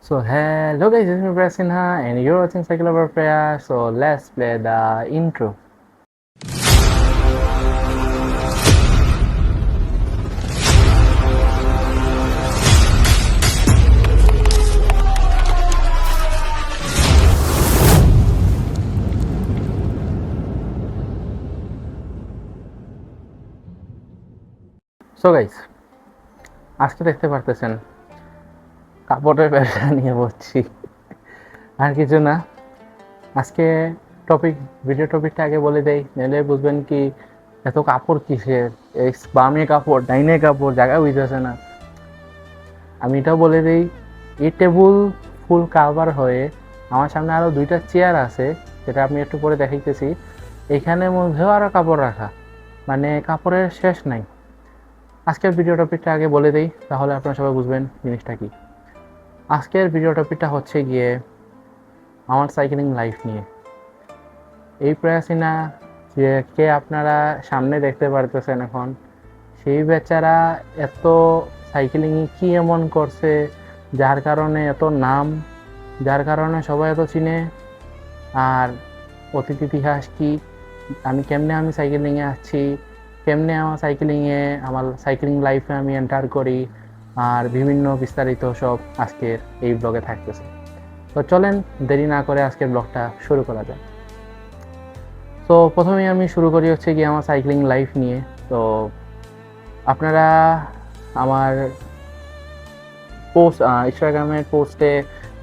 So hello guys, this is me Priya Sinha and you're watching Cycle Over Priya. So let's play the intro. So guys, আজকে দেখতে পারতেছেন কাপড়ের ব্যবসা নিয়ে বলছি আর কিছু না। আজকে ভিডিও টপিকটা আগে বলে দেই, নাহলে বুঝবেন কি এত কাপড় কিসের, বামে কাপড় ডাইনে কাপড় জায়গা বুঝতেছে না। আমি এটাও বলে দিই, এই টেবিল ফুল কাভার হয়ে আমার সামনে আরও দুইটা চেয়ার আছে, যেটা আমি একটু পরে দেখাইতেছি। এখানের মধ্যেও আরও কাপড় রাখা, মানে কাপড়ের শেষ নাই। আজকের ভিডিও টপিকটা আগে বলে দিই, তাহলে আপনারা সবাই বুঝবেন জিনিসটা কি। আজকের ভিডিও টপিকটা হচ্ছে গিয়ে আমার সাইকেলিং লাইফ নিয়ে। এই প্রয়াসিনা যে কে আপনারা সামনে দেখতে পারতেছেন এখন, সেই বেচারা এত সাইকেলিংয়ে কি এমন করছে যার কারণে এত নাম, যার কারণে সবাই এত চিনে। আর অতীত ইতিহাস কি, আমি সাইকেলিংয়ে আসছি, কেমনে আমার সাইকেলিং লাইফে আমি এন্টার করি, আর বিভিন্ন বিস্তারিত সব আজকের এই ব্লগে থাকতেছে। তো চলেন দেরি না করে আজকের ব্লগটা শুরু করা যায়। তো প্রথমেই আমি শুরু করি হচ্ছে কি আমার সাইক্লিং লাইফ নিয়ে। তো আপনারা আমার ইনস্টাগ্রামের পোস্টে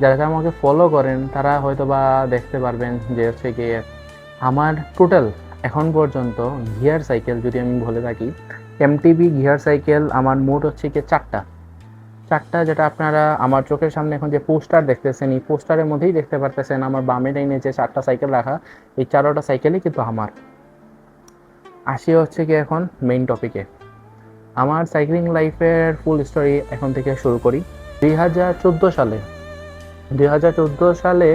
যারা আমাকে ফলো করেন তারা হয়তো বা দেখতে পারবেন যে হচ্ছে গিয়ে আমার টোটাল এখন পর্যন্ত গিয়ার সাইকেল, যদি আমি বলে থাকি এমটিবি গিয়ার সাইকেল, আমার মোট হচ্ছে গিয়ে চারটা, যেটা আপনারা আমার চোখের সামনে এখন যে পোস্টার দেখতেছেন, এই পোস্টারের মধ্যেই দেখতে পারতেছেন আমার বামে ডাইনে যে 4টা সাইকেল রাখা, এই 4টা সাইকেলই কিন্তু আমার। আসি হচ্ছে কি এখন মেইন টপিকে, আমার সাইক্লিং লাইফের ফুল স্টোরি এখন থেকে শুরু করি। 2014 সালে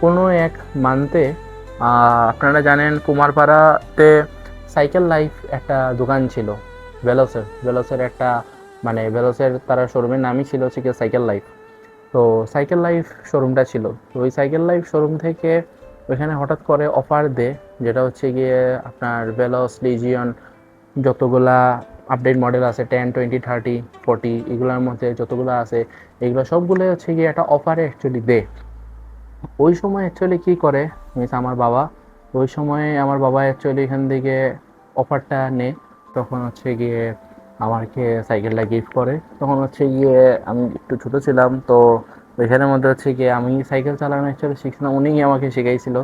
কোনো এক মান্থে, আপনারা জানেন কুমারপাড়াতে সাইকেল লাইফ একটা দোকান ছিল, ভেলোসের একটা, মানে ভেলোসের তারা শোরুমের নামই ছিল হচ্ছে কি সাইকেল লাইফ। তো সাইকেল লাইফ শোরুমটা ছিল, তো ওই সাইকেল লাইফ শোরুম থেকে ওইখানে হঠাৎ করে অফার দেয়, যেটা হচ্ছে গিয়ে আপনার ভেলোস লিজিয়ন যতগুলা আপডেট মডেল আছে 10, 20, 30, 40 এগুলোর মধ্যে যতগুলো আছে, এগুলো সবগুলো হচ্ছে গিয়ে একটা অফারে অ্যাকচুয়ালি দেয়। ওই সময় অ্যাকচুয়ালি কী করে মিনস আমার বাবা, ওই সময় আমার বাবা অ্যাকচুয়ালি এখান থেকে অফারটা নেয়, তখন হচ্ছে গিয়ে আমাকে সাইকেলটা গিফট করে। তখন হচ্ছে গিয়ে আমি একটু ছোটো ছিলাম, তো ওইখানের মধ্যে হচ্ছে গিয়ে আমি সাইকেল চালানো অ্যাকচুয়ালি শিখছিলাম, উনিই আমাকে শিখাইছিল।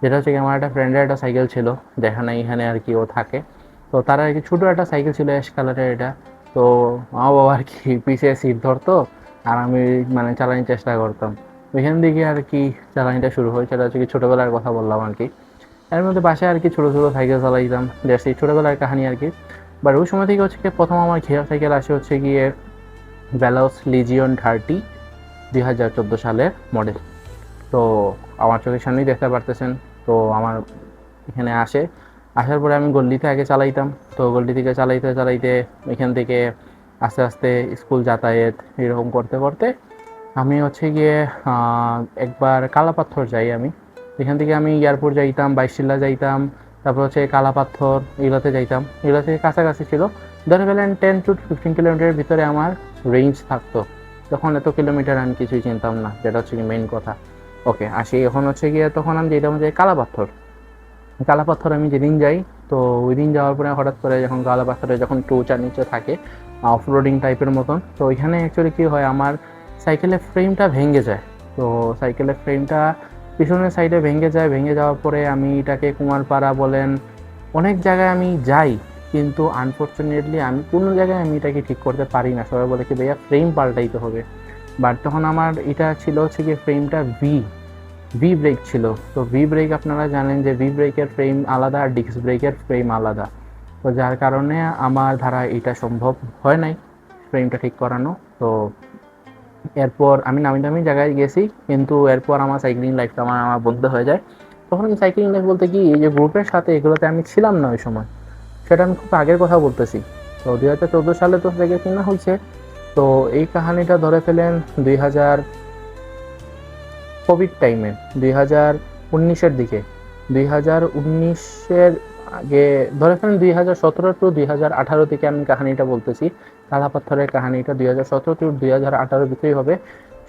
যেটা হচ্ছে কি আমার একটা ফ্রেন্ডের একটা সাইকেল ছিল, যেখানে এখানে আর কি ও থাকে, তো তারা আর কি ছোটো একটা সাইকেল ছিল অ্যাশ কালারের এটা। তো আমার বাবা আর কি পিছিয়ে সিট ধরতো, আর আমি মানে চালানোর চেষ্টা করতাম। ওইখান থেকে আর কি চালানিটা শুরু হয়, সেটা হচ্ছে কি ছোটোবেলার কথা বললাম আর কি। এর মধ্যে বাসায় আর কি ছোটো ছোটো সাইকেল চালাইতাম, জাস্ট এই ছোটোবেলার কাহিনী আর কি। বাট ওই সময় থেকে হচ্ছে কি প্রথম আমার ঘেরা সাইকেল আসে হচ্ছে গিয়ে ভেলোস লিজিয়ন 30, 2014 সালের মডেল। তো আমার চোখের সামনেই দেখতে পারতেছেন। তো আমার এখানে আসার পরে আমি গল্লিতে আগে চালাইতাম, তো গল্লি থেকে চালাইতে চালাইতে এখান থেকে আস্তে আস্তে স্কুল যাতায়াত এরকম করতে করতে আমি হচ্ছে গিয়ে একবার কালাপাথর যাই। আমি এখান থেকে আমি এয়ারপোর্ট যাইতাম, বাইশিল্লা যাইতাম, তারপর হচ্ছে কালাপাথর এগুলোতে যাইতাম। এগুলো থেকে কাছাকাছি ছিল, ধরে ফেলেন 10 to 15 কিলোমিটারের ভিতরে আমার রেঞ্জ থাকতো। তখন এত কিলোমিটার আমি কিছুই চিনতাম না, যেটা হচ্ছে কি মেইন কথা। ওকে আসি, এখন হচ্ছে গিয়ে তখন আমি যেতাম যে কালাপাথর আমি যেদিন যাই, তো ওই দিন যাওয়ার পরে হঠাৎ করে যখন কালাপাথরে যখন টোচার নিচে থাকে অফ রোডিং টাইপের মতন, তো ওইখানে অ্যাকচুয়ালি কী হয়, আমার সাইকেলের ফ্রেমটা ভেঙে যায়। তো সাইকেলের ফ্রেমটা পিছনের সাইডে ভেঙে যাওয়ার পরে আমি এটাকে কুমারপাড়া বলেন অনেক জায়গায় আমি যাই, কিন্তু আনফর্চুনেটলি আমি কোনো জায়গায় আমি এটাকে ঠিক করতে পারি না। সবাই বলে কি ভাইয়া ফ্রেম পাল্টাইতে হবে, বাট তখন আমার এটা ছিল হচ্ছে কি ফ্রেমটা ভি ব্রেক ছিল। তো ভি ব্রেক আপনারা জানেন যে ভি ব্রেকের ফ্রেম আলাদা আর ডিস্ক ব্রেকের ফ্রেম আলাদা, তো যার কারণে আমার দ্বারা এটা সম্ভব হয় নাই ফ্রেমটা ঠিক করানো। তো এরপর আমি নামি দামি জায়গায় গেছি, কিন্তু এরপর আমার সাইক্লিং লাইফটা আমার বন্ধ হয়ে যায়। তখন আমি সাইক্লিং লাইফ বলতে কি, এই যে গ্রুপের সাথে এগুলোতে আমি ছিলাম না ওই সময়, সেটা আমি খুব আগের কথা বলতেছি। তো 2014 সালে তো সাইকেল কেনা হয়েছে। তো এই কাহিনিটা ধরে ফেলেন কোভিড টাইমে 2019-এর দিকে, 2019-এর আগে ধরে ফেলেন 2017 টু 2018 থেকে আমি কাহিনীটা বলতেছি। কালাপাথরের কাহিনীটা 2017 টু 2018 ভিতরেই হবে,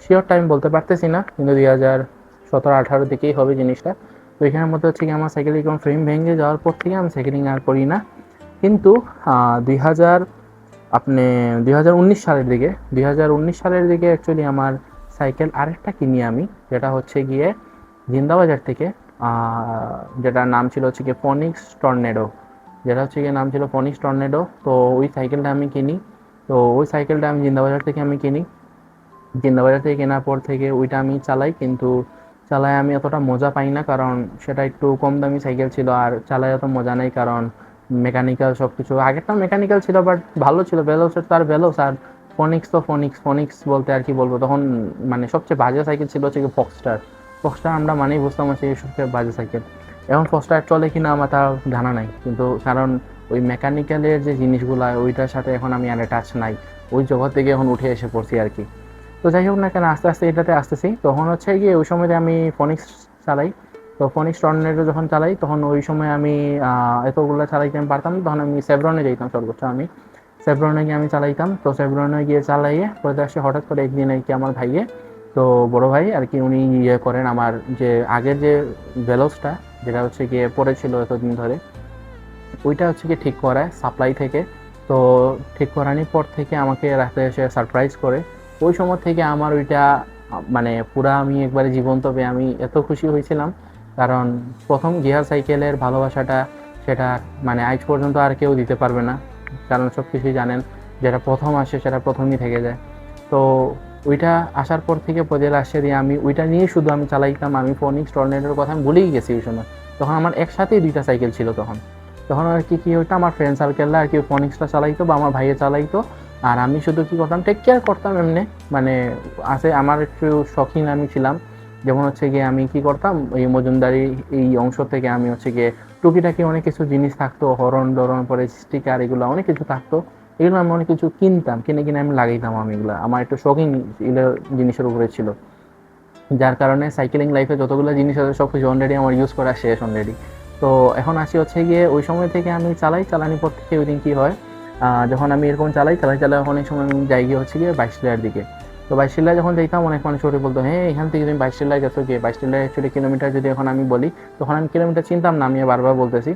শিওর টাইম বলতে পারতেছি না, কিন্তু 2017-18 দিকেই হবে জিনিসটা। তো এখানের মধ্যে হচ্ছে কি আমার সাইকেল যখন ফ্রেম ভেঙে যাওয়ার পর থেকে আমি সাইকেলিং আর করি না। কিন্তু 2000 আপনি 2019 সালের দিকে 2019 সালের দিকে অ্যাকচুয়ালি আমার সাইকেল আরেকটা কিনি আমি, যেটা হচ্ছে গিয়ে জিন্দাবাজার থেকে, যেটার নাম ছিল হচ্ছে গিয়ে ফনিক্স টর্নেডো, যেটা হচ্ছে গিয়ে নাম ছিল ফনিক্স টর্নেডো। তো ওই সাইকেলটা আমি কিনি। তো ওই সাইকেলটা আমি জিন্দাবাজার থেকে আমি কিনি। জিন্দাবাজার থেকে কেনার পর থেকে ওইটা আমি চালাই, কিন্তু চালায় আমি অতটা মজা পাই না, কারণ সেটা একটু কম দামি সাইকেল ছিল, আর চালায় অত মজা নেই, কারণ মেকানিক্যাল সব কিছু আগেরটা মেকানিক্যাল ছিল, বাট ভালো ছিল। ভেলোসের তো আর ভেলোস, আর ফনিক্স তো ফনিক্স, ফনিক্স বলতে আর কি বলবো, তখন মানে সবচেয়ে বাজে সাইকেল ছিল হচ্ছে কি ফক্সটার। ফক্সটার আমরা মানেই বুঝতাম হচ্ছে সবচেয়ে বাজে সাইকেল। এখন ফক্সটার চলে কিনা আমার তার জানা নাই, কিন্তু কারণ ওই মেকানিক্যালের যে জিনিসগুলো ওইটার সাথে এখন আমি আর টাচ নাই, ওই জগৎ থেকে এখন উঠে এসে পড়ছি আর কি। তো যাই হোক না কেন, আস্তে আস্তে এটাতে আসতেছি। তখন হচ্ছে গিয়ে ওই সময় আমি ফনিক্স চালাই। তো ফনিক্স টর্নেডো যখন চালাই তখন ওই সময় আমি এতগুলো চালাইতে আমি পারতাম না, তখন আমি সেভরনে যেতাম সর্বোচ্চ। আমি সেভরনে গিয়ে আমি চালাইতাম। তো সেভরনে গিয়ে চালাইয়ে পরে আসে হঠাৎ করে একদিন আর কি আমার ভাইয়ে, তো বড় ভাই আর কি, উনি ইয়ে করেন আমার যে আগের যে ভেলোসটা যেটা হচ্ছে গিয়ে পড়েছিল এতদিন ধরে, ওইটা হচ্ছে গিয়ে ঠিক করায় সাপ্লাই থেকে। তো ঠিক করানোর পর থেকে আমাকে রাতে এসে সারপ্রাইজ করে। ওই সময় থেকে আমার ওইটা মানে পুরা আমি একবারে জীবন্ত পেয়ে আমি এত খুশি হয়েছিলাম, কারণ প্রথম গিয়ার সাইকেলের ভালোবাসাটা সেটা মানে আজ পর্যন্ত আর কেউ দিতে পারবে না, কারণ সব কিছুই জানেন, যেটা প্রথম আসে সেটা প্রথমই থেকে যায়। তো ওইটা আসার পর থেকে পদের আসে দিয়ে আমি ওইটা নিয়ে শুধু আমি চালাইতাম। আমি ফোনিক্স টর্নেডোর কথা আমি ভুলেই গেছি ওই সময়। তখন আমার একসাথেই দুইটা সাইকেল ছিল তখন। তখন আর কি হইতো, আমার ফ্রেন্ড সার্কেলরা আর কি ফোনিক্সটা চালাইতো বা আমার ভাইয়ে চালাইতো, আর আমি শুধু কি করতাম, টেক কেয়ার করতাম এমনি। মানে আছে আমার একটু শখিন আমি ছিলাম, যেমন হচ্ছে গিয়ে আমি কি করতাম, এই মজুমদারি এই অংশ থেকে আমি হচ্ছে গিয়ে টুকিটাকি অনেক কিছু জিনিস থাকতো, হরন ডরন পরে স্টিকার এগুলো অনেক কিছু থাকতো, এগুলো আমি অনেক কিছু কিনতাম, কিনে কিনে আমি লাগাইতাম। আমি এগুলো আমার একটু শখিন জিনিসের উপরে ছিল, যার কারণে সাইকেলিং লাইফে যতগুলো জিনিস আছে সব কিছু অলরেডি আমার ইউজ করা শেষ অলরেডি। তো এখন আসি হচ্ছে গিয়ে ওই সময় থেকে আমি চালানোর পর থেকে ওই দিন কী হয়, যখন আমি এরকম চালাই অনেক সময় আমি যাই গিয়ে হচ্ছে গিয়ে 22 দিকে। তো 22 যখন যাইতাম অনেক মানুষ ওটা বলতো, হ্যাঁ এখান থেকে তুমি 22 গেছো গিয়ে 22 অ্যাকচুয়ালি কিলোমিটার যদি এখন আমি বলি, তখন আমি কিলোমিটার চিনতাম না, আমি বারবার বলতেছি।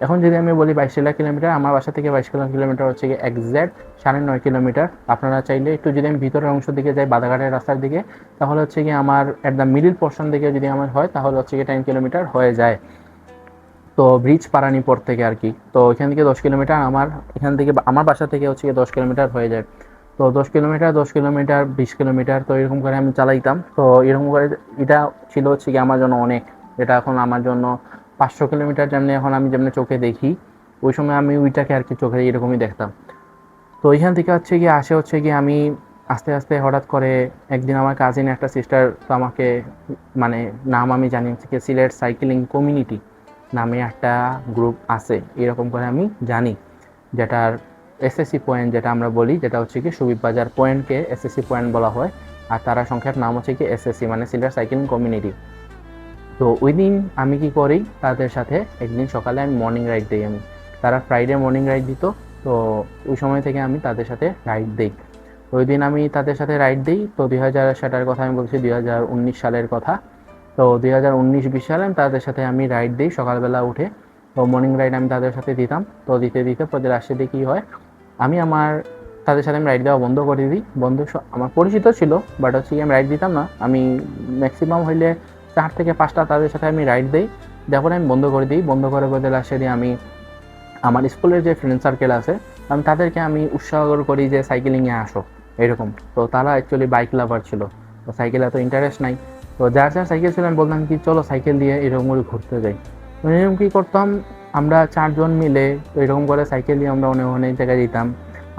এখন যদি আমি বলি 22 কিলোমিটার, আমার বাসা থেকে 22 কিলোমিটার হচ্ছে গিয়ে এক্স্যাক্ট 9.5 কিলোমিটার। আপনারা চাইলে একটু যদি আমি ভিতরের অংশ দিকে যাই বাদাঘাটের রাস্তার দিকে, তাহলে হচ্ছে গিয়ে আমার অ্যাট দ্য মিডিল পোর্শন দিকে যদি আমার হয় তাহলে হচ্ছে গিয়ে 10 কিলোমিটার হয়ে যায়। তো ব্রিজ পারানি পর থেকে আর কি, তো এখান থেকে 10 কিলোমিটার, আমার এখান থেকে আমার বাসা থেকে হচ্ছে গিয়ে 10 কিলোমিটার হয়ে যায়। তো 10 কিলোমিটার 10 কিলোমিটার 20 কিলোমিটার, তো এরকম করে আমি চালাইতাম। তো এরকম করে এটা ছিল হচ্ছে কি আমার জন্য অনেক, এটা এখন আমার জন্য 500 কিলোমিটার যেমনি এখন আমি যেমনি চোখে দেখি, ওই সময় আমি ওইটাকে আর কি চোখে এরকমই দেখতাম। তো এইখান থেকে হচ্ছে গিয়ে আসে হচ্ছে গিয়ে আমি আস্তে আস্তে হঠাৎ করে একদিন আমার কাজিন একটা সিস্টার তো আমাকে মানে নাম আমি জানি হচ্ছে কি সিলেট সাইক্লিং কমিউনিটি নামে একটা গ্রুপ আছে এরকম করে আমি জানি, যেটার এসএসসি পয়েন্ট যেটা আমরা বলি, যেটা হচ্ছে কি সুবিপ বাজার পয়েন্টকে এসএসসি পয়েন্ট বলা হয়, আর তারা সংখ্যার নাম হচ্ছে কি এসএসসি মানে সিলেট সাইক্লিং কমিউনিটি। তো ওই দিন আমি কি করি, তাদের সাথে একদিন সকালে আমি মর্নিং রাইড দিই। আমি তারা ফ্রাইডে মর্নিং রাইড দিত, তো ওই সময় থেকে আমি তাদের সাথে রাইড দিই। ওই দিন আমি তাদের সাথে রাইড দিই। তো 2000 কথা আমি বলছি, 2019 সালের কথা। তো 2019-20 সালে আমি তাদের সাথে আমি রাইড দিই সকালবেলা উঠে। তো মর্নিং রাইড আমি তাদের সাথে দিতাম। তো দিতে দিতে পরে রাশিতে কী হয়, আমি তাদের সাথে আমি রাইড দেওয়া বন্ধ করে দিই। আমার পরিচিত ছিল, বাট হচ্ছে আমি রাইড দিতাম না। আমি ম্যাক্সিমাম হইলে 4 থেকে 5টা তাদের সাথে আমি রাইড দিই, যখন আমি বন্ধ করে দিই। বন্ধ করে বলতে লাস্টে দিয়ে আমি আমার স্কুলের যে ফ্রেন্ড সার্কেল আছে আমি তাদেরকে আমি উৎসাহ করি যে সাইকেলিংয়ে আসো এরকম। তো তারা অ্যাকচুয়ালি বাইক লাভার ছিল, তো সাইকেলে এত ইন্টারেস্ট নাই। তো যার যার সাইকেল ছিল আমি বলতাম কি চলো সাইকেল দিয়ে এরকম করে ঘুরতে যাই। তো এরকম কী করতাম, আমরা 4 জন মিলে তো এরকম করে সাইকেল দিয়ে আমরা অনেক অনেক জায়গায় যেতাম।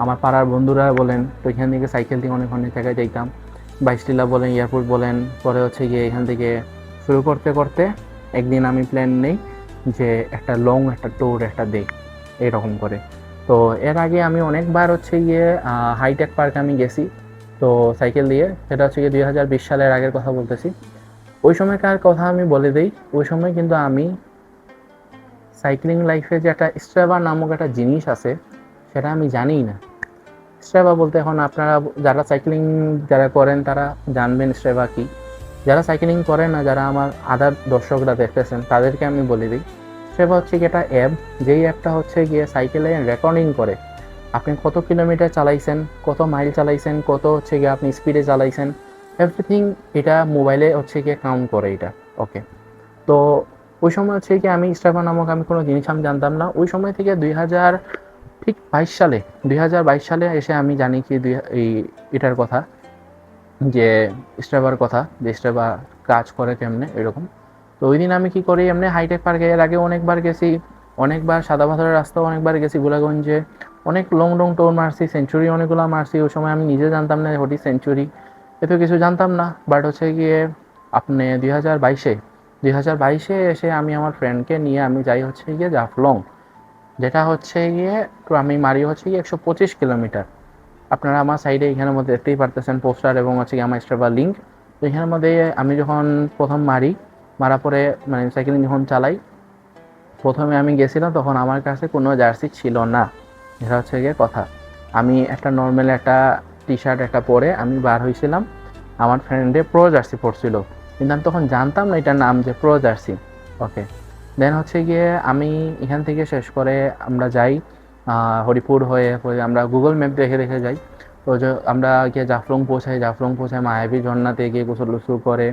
আমার পাড়ার বন্ধুরা বলেন, তো এখান থেকে সাইকেল দিয়ে অনেক অনেক জায়গায় যেতাম। বাইশটিলা বলেন, এয়ারপোর্ট বলেন, পরে হচ্ছে গিয়ে এখান থেকে শুরু করতে করতে একদিন আমি প্ল্যান নেই যে একটা লং একটা ট্যুর একটা দেই এরকম করে। তো এর আগে আমি অনেকবার হচ্ছে গিয়ে হাইটেক পার্কে আমি গেছি তো সাইকেল দিয়ে, সেটা হচ্ছে গিয়ে 2020 সালের আগের কথা বলতেছি। ওই সময়কার কথা আমি বলে দিই, ওই সময় কিন্তু আমি সাইক্লিং লাইফে যে একটা স্ট্রাভা নামক একটা জিনিস আছে সেটা আমি জানিই না। স্ট্রাভা বলতে এখন আপনারা যারা সাইক্লিং যারা করেন তারা জানবেন স্ট্রাভা কি, যারা সাইক্লিং করেন না, যারা আমার আদার দর্শকরা দেখতেছেন তাদেরকে আমি বলে দিই, স্ট্রাভা হচ্ছে কি একটা অ্যাপ, যেই অ্যাপটা হচ্ছে গিয়ে সাইকেলে রেকর্ডিং করে আপনি কত কিলোমিটার চালাইছেন, কত মাইল চালাইছেন, কত হচ্ছে গিয়ে আপনি স্পিডে চালাইছেন, এভরিথিং এটা মোবাইলে হচ্ছে গিয়ে কাউন্ট করে এটা। ওকে, তো ওই সময় হচ্ছে কি আমি স্ট্রাভা নামক আমি কোনো জিনিস আমি জানতাম না। ওই সময় থেকে 2022 সালে এসে আমি জানি কি এটার কথা, যে স্ট্রাভার কথা, যে স্ট্রাভা কাজ করে কেমনে এরকম। তো ওই দিন আমি কি করি, এমনি হাইটেক পার্কে এর আগে অনেকবার গেছি, অনেকবার সাদা পাথরের রাস্তাও অনেকবার গেছি, গোলাগঞ্জে অনেক লং লং টোর মারছি, সেঞ্চুরি অনেকগুলো মারছি। ওই সময় আমি নিজে জানতাম না হোটি সেঞ্চুরি, এত কিছু জানতাম না। বাট হচ্ছে গিয়ে আপনি 2022-এ এসে আমি আমার ফ্রেন্ডকে নিয়ে আমি যাই হচ্ছে গিয়ে জাফলং, যেটা হচ্ছে গিয়ে তো আমি মারি হচ্ছে গিয়ে 125 কিলোমিটার। আপনারা আমার সাইডে এখানের মধ্যে দেখতেই পারতেছেন পোস্টার এবং হচ্ছে গিয়ে আমার স্ট্রাভা লিঙ্ক। তো এখানের মধ্যে আমি যখন প্রথম মারার পরে মানে সাইকেলিং যখন চালাই, প্রথমে আমি গেছিলাম তখন আমার কাছে কোনো জার্সি ছিল না, এটা হচ্ছে গিয়ে কথা। আমি একটা নর্মাল একটা টি শার্ট একটা পরে আমি বার হয়েছিলাম, আমার ফ্রেন্ডে প্রো জার্সি পরছিল, কিন্তু আমি তখন জানতাম না এটার নাম যে প্রো জার্সি। ওকে, দেন হচ্ছে গিয়ে আমি এখান থেকে শেষ করে আমরা যাই হরিপুর হয়ে আমরা গুগল ম্যাপ দেখে দেখে যাই। তো আমরা গিয়ে জাফলং পৌঁছাই মায়াবী ঝর্ণাতে গিয়ে গোসল গোসল করে।